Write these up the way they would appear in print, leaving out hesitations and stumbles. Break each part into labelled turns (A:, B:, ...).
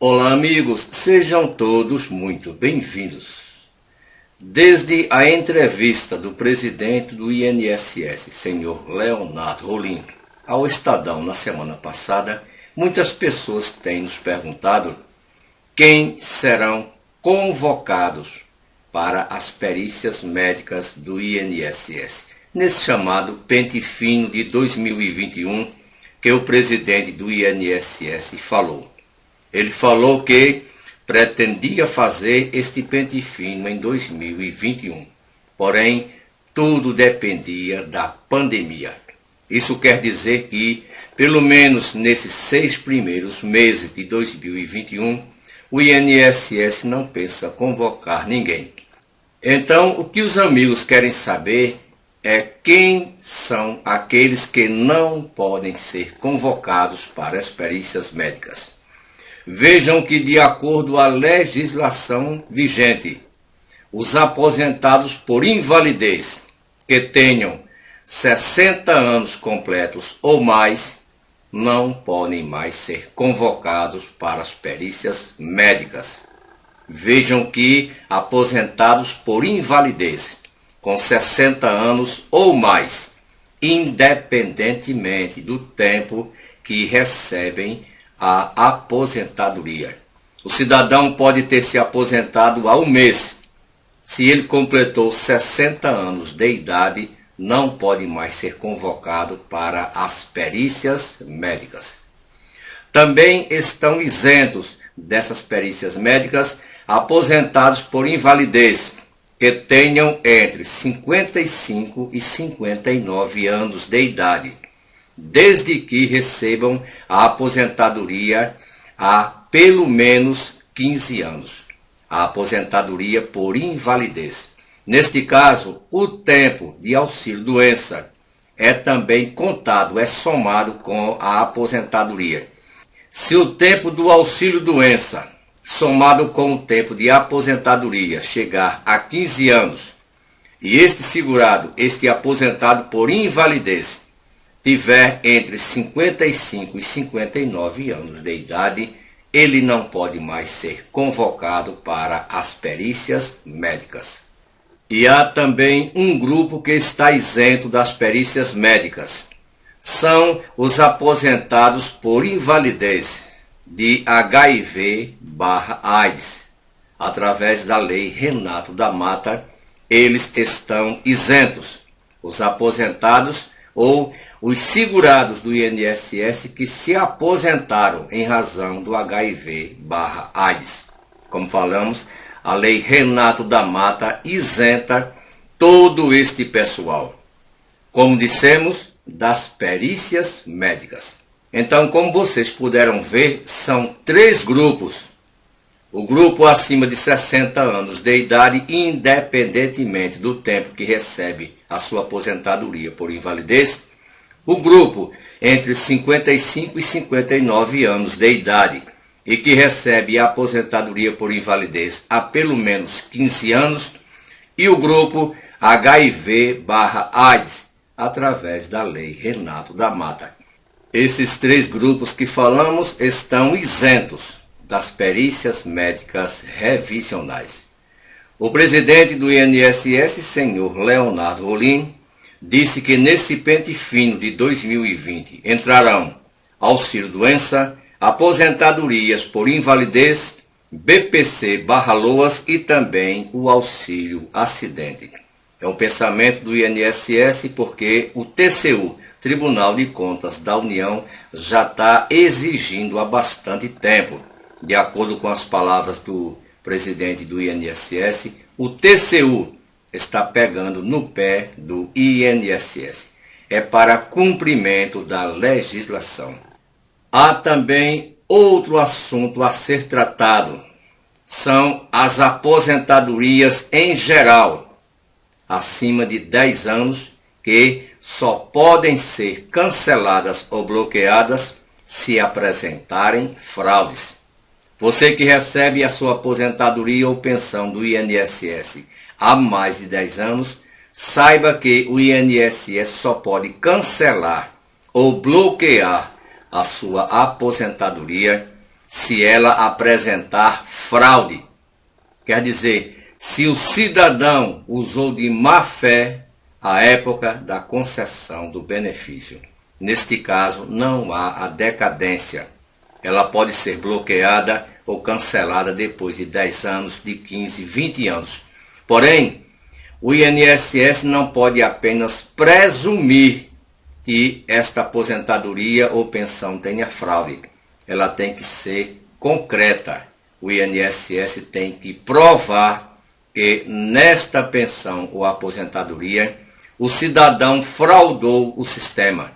A: Olá, amigos, sejam todos muito bem-vindos. Desde a entrevista do presidente do INSS, senhor Leonardo Rolim, ao Estadão na semana passada, muitas pessoas têm nos perguntado quem serão convocados para as perícias médicas do INSS, nesse chamado pente fino de 2021 que o presidente do INSS falou. Ele falou que pretendia fazer este pente fino em 2021, porém tudo dependia da pandemia. Isso quer dizer que, pelo menos nesses 6 primeiros meses de 2021, o INSS não pensa convocar ninguém. Então, o que os amigos querem saber é quem são aqueles que não podem ser convocados para as perícias médicas. Vejam que, de acordo com a legislação vigente, os aposentados por invalidez que tenham 60 anos completos ou mais não podem mais ser convocados para as perícias médicas. Vejam que aposentados por invalidez com 60 anos ou mais, independentemente do tempo que recebem a aposentadoria. O cidadão pode ter se aposentado há um mês. Se ele completou 60 anos de idade, não pode mais ser convocado para as perícias médicas. Também estão isentos dessas perícias médicas aposentados por invalidez que tenham entre 55 e 59 anos de idade, desde que recebam a aposentadoria há pelo menos 15 anos, a aposentadoria por invalidez. Neste caso, o tempo de auxílio-doença é também contado, é somado com a aposentadoria. Se o tempo do auxílio-doença, somado com o tempo de aposentadoria, chegar a 15 anos, e este aposentado por invalidez, tiver entre 55 e 59 anos de idade, ele não pode mais ser convocado para as perícias médicas. E há também um grupo que está isento das perícias médicas. São os aposentados por invalidez de HIV/AIDS. Através da lei Renato da Mata, eles estão isentos. Os aposentados ou os segurados do INSS que se aposentaram em razão do HIV/AIDS. Como falamos, a lei Renato da Mata isenta todo este pessoal, como dissemos, das perícias médicas. Então, como vocês puderam ver, são 3 grupos. O grupo acima de 60 anos de idade, independentemente do tempo que recebe a sua aposentadoria por invalidez. O grupo entre 55 e 59 anos de idade e que recebe a aposentadoria por invalidez há pelo menos 15 anos. E o grupo HIV/AIDS, através da lei Renato da Mata. Esses 3 grupos que falamos estão isentos das perícias médicas revisionais. O presidente do INSS, senhor Leonardo Rolim, disse que nesse pente fino de 2020 entrarão auxílio-doença, aposentadorias por invalidez, BPC/LOAS e também o auxílio-acidente. É um pensamento do INSS porque o TCU, Tribunal de Contas da União, já está exigindo há bastante tempo. De acordo com as palavras do presidente do INSS, o TCU está pegando no pé do INSS. É para cumprimento da legislação. Há também outro assunto a ser tratado. São as aposentadorias em geral, acima de 10 anos, que só podem ser canceladas ou bloqueadas se apresentarem fraudes. Você que recebe a sua aposentadoria ou pensão do INSS há mais de 10 anos, saiba que o INSS só pode cancelar ou bloquear a sua aposentadoria se ela apresentar fraude. Quer dizer, se o cidadão usou de má fé a época da concessão do benefício. Neste caso, não há a decadência. Ela pode ser bloqueada ou cancelada depois de 10 anos, de 15, 20 anos. Porém, o INSS não pode apenas presumir que esta aposentadoria ou pensão tenha fraude. Ela tem que ser concreta. O INSS tem que provar que nesta pensão ou aposentadoria o cidadão fraudou o sistema.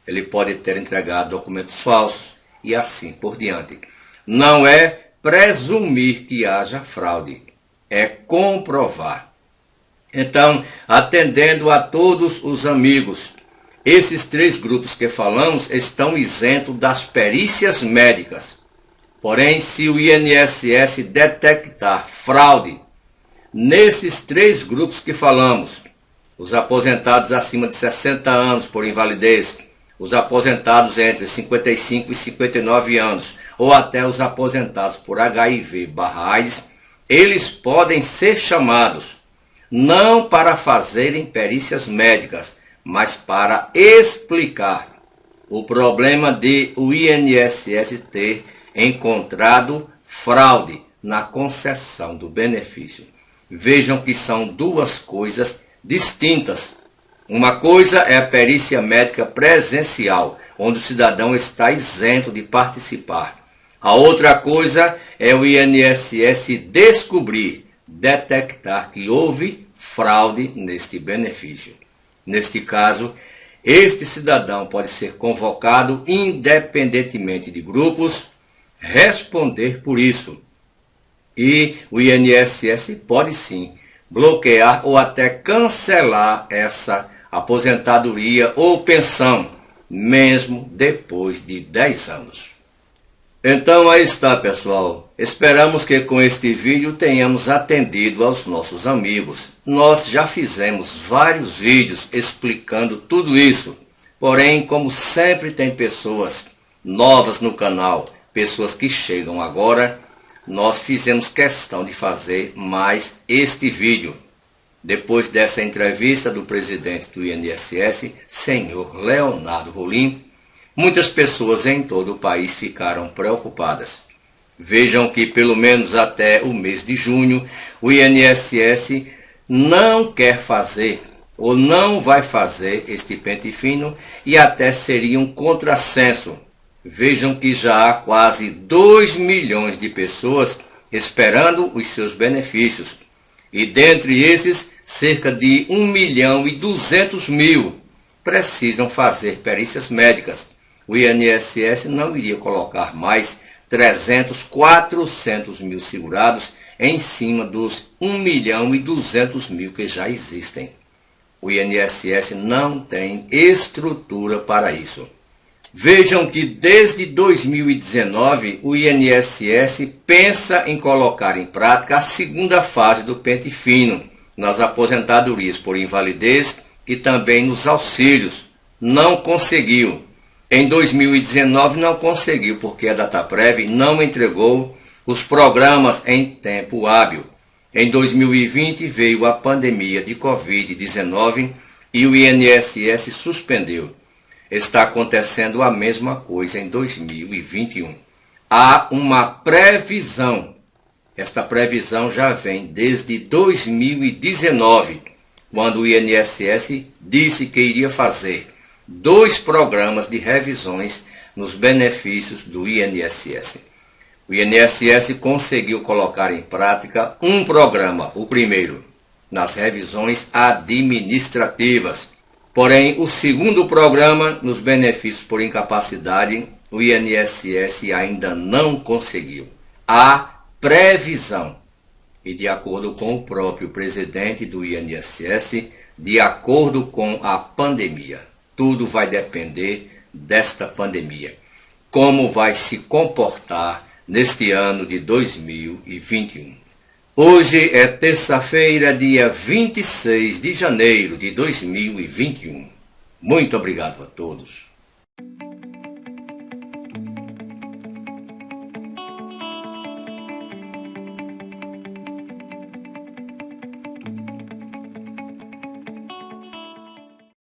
A: Ele pode ter entregado documentos falsos e assim por diante. Não é presumir que haja fraude, é comprovar. Então, atendendo a todos os amigos, esses 3 grupos que falamos estão isentos das perícias médicas. Porém, se o INSS detectar fraude nesses 3 grupos que falamos, os aposentados acima de 60 anos por invalidez, os aposentados entre 55 e 59 anos, ou até os aposentados por HIV/AIDS, eles podem ser chamados, não para fazerem perícias médicas, mas para explicar o problema de o INSS ter encontrado fraude na concessão do benefício. Vejam que são 2 coisas distintas. Uma coisa é a perícia médica presencial, onde o cidadão está isento de participar. A outra coisa é o INSS descobrir, detectar que houve fraude neste benefício. Neste caso, este cidadão pode ser convocado independentemente de grupos, responder por isso. E o INSS pode sim bloquear ou até cancelar essa aposentadoria ou pensão, mesmo depois de 10 anos. Então aí está, pessoal. Esperamos que com este vídeo tenhamos atendido aos nossos amigos. Nós já fizemos vários vídeos explicando tudo isso. Porém, como sempre tem pessoas novas no canal, pessoas que chegam agora, nós fizemos questão de fazer mais este vídeo. Depois dessa entrevista do presidente do INSS, senhor Leonardo Rolim, muitas pessoas em todo o país ficaram preocupadas. Vejam que pelo menos até o mês de junho, o INSS não quer fazer ou não vai fazer este pente fino e até seria um contrassenso. Vejam que já há quase 2 milhões de pessoas esperando os seus benefícios. E dentre esses, cerca de 1.200.000 precisam fazer perícias médicas. O INSS não iria colocar mais 300, 400 mil segurados em cima dos 1.200.000 que já existem. O INSS não tem estrutura para isso. Vejam que desde 2019 o INSS pensa em colocar em prática a segunda fase do pente fino, nas aposentadorias por invalidez e também nos auxílios. Não conseguiu. Em 2019 não conseguiu porque a Dataprev não entregou os programas em tempo hábil. Em 2020 veio a pandemia de Covid-19 e o INSS suspendeu. Está acontecendo a mesma coisa em 2021. Há uma previsão. Esta previsão já vem desde 2019, quando o INSS disse que iria fazer 2 programas de revisões nos benefícios do INSS. O INSS conseguiu colocar em prática um programa, o primeiro, nas revisões administrativas. Porém, o segundo programa, nos benefícios por incapacidade, o INSS ainda não conseguiu. Há previsão. E de acordo com o próprio presidente do INSS, de acordo com a pandemia. Tudo vai depender desta pandemia. Como vai se comportar neste ano de 2021. Hoje é terça-feira, dia 26 de janeiro de 2021. Muito obrigado a todos.